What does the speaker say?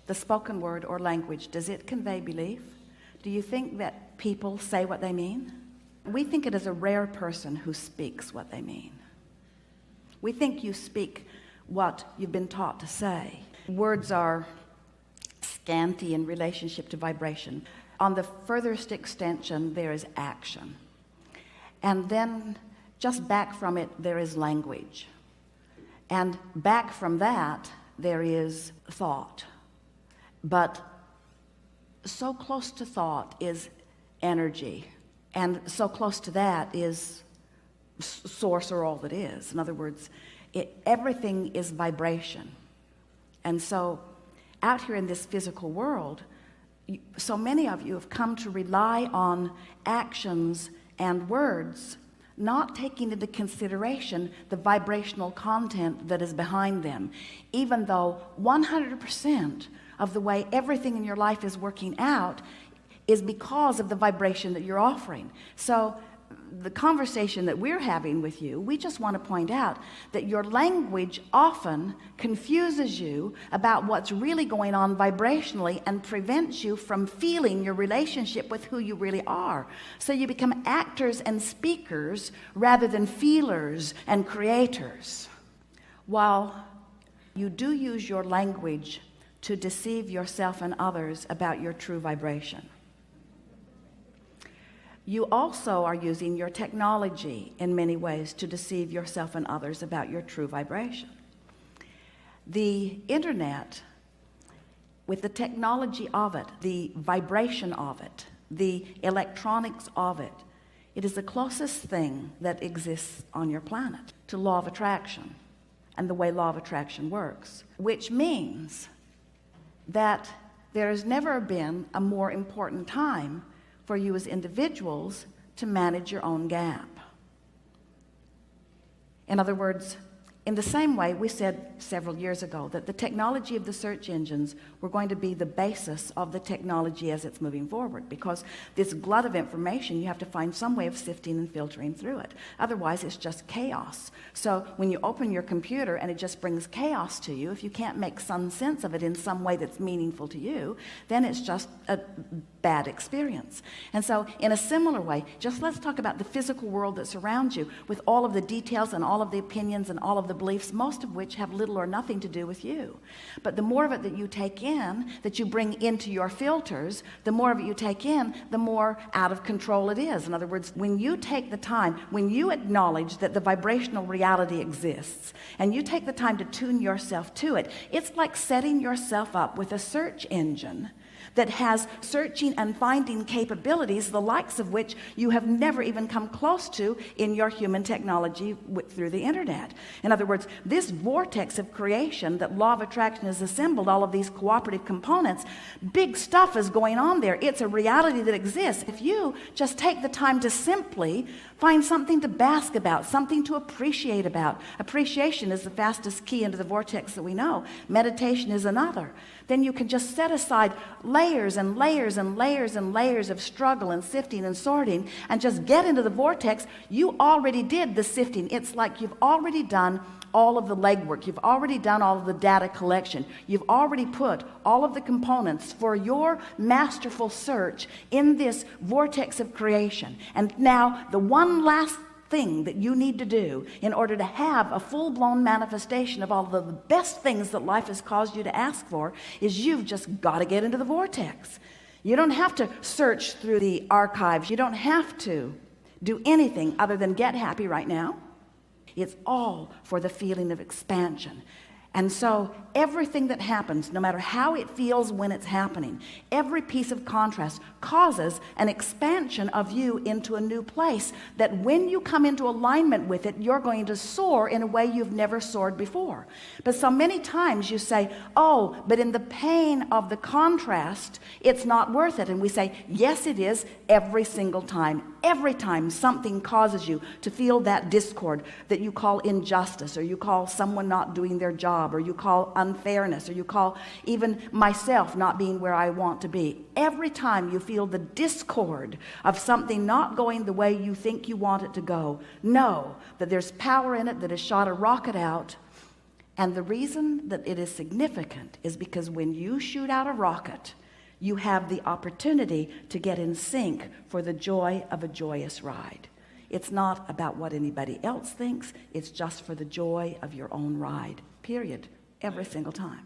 the spoken word or language, does it convey belief? Do you think that people say what they mean? We think it is a rare person who speaks what they mean. We think you speak what you've been taught to say. Words are scanty in relationship to vibration. On the furthest extension, there is action. And then just back from it, there is language. And back from that, there is thought. But so close to thought is energy. And so close to that is source, or all that is. In other words, everything is vibration. And so out here in this physical world, so many of you have come to rely on actions and words, not taking into consideration the vibrational content that is behind them, even though 100% of the way everything in your life is working out is because of the vibration that you're offering. So the conversation that we're having with you, we just want to point out that your language often confuses you about what's really going on vibrationally and prevents you from feeling your relationship with who you really are. So you become actors and speakers rather than feelers and creators. While you do use your language to deceive yourself and others about your true vibration, you also are using your technology in many ways to deceive yourself and others about your true vibration. The internet, with the technology of it, the vibration of it, the electronics of it, it is the closest thing that exists on your planet to law of attraction and the way law of attraction works, which means that there has never been a more important time for you as individuals to manage your own gap. In other words, in the same way we said several years ago that the technology of the search engines were going to be the basis of the technology as it's moving forward, because this glut of information, you have to find some way of sifting and filtering through it. Otherwise it's just chaos. So when you open your computer and it just brings chaos to you, if you can't make some sense of it in some way that's meaningful to you, then it's just a bad experience. And so in a similar way, just let's talk about the physical world that surrounds you, with all of the details and all of the opinions and all of the beliefs, most of which have little or nothing to do with you. But the more of it that you take in, that you bring into your filters, the more of it you take in, the more out of control it is. In other words, when you take the time, when you acknowledge that the vibrational reality exists, and you take the time to tune yourself to it, it's like setting yourself up with a search engine that has searching and finding capabilities, the likes of which you have never even come close to in your human technology through the internet. In other words, this vortex of creation that law of attraction has assembled, all of these cooperative components, big stuff is going on there. It's a reality that exists. If you just take the time to simply find something to bask about, something to appreciate about. Appreciation is the fastest key into the vortex that we know. Meditation is another. Then you can just set aside layers and layers and layers and layers of struggle and sifting and sorting and just get into the vortex. You already did the sifting. It's like you've already done all of the legwork. You've already done all of the data collection. You've already put all of the components for your masterful search in this vortex of creation. And now the one last thing that you need to do in order to have a full-blown manifestation of all of the best things that life has caused you to ask for is you've just got to get into the vortex. You don't have to search through the archives. You don't have to do anything other than get happy right now. It's all for the feeling of expansion. And so everything that happens, no matter how it feels when it's happening, every piece of contrast causes an expansion of you into a new place that when you come into alignment with it, you're going to soar in a way you've never soared before. But so many times you say, oh, but in the pain of the contrast, it's not worth it. And we say, yes, it is, every single time. Every time something causes you to feel that discord that you call injustice, or you call someone not doing their job, or you call unfairness, or you call even myself not being where I want to be. Every time you feel the discord of something not going the way you think you want it to go, know that there's power in it that has shot a rocket out, And the reason that it is significant is because when you shoot out a rocket, you have the opportunity to get in sync for the joy of a joyous ride. It's not about what anybody else thinks. It's just for the joy of your own ride, period, every single time.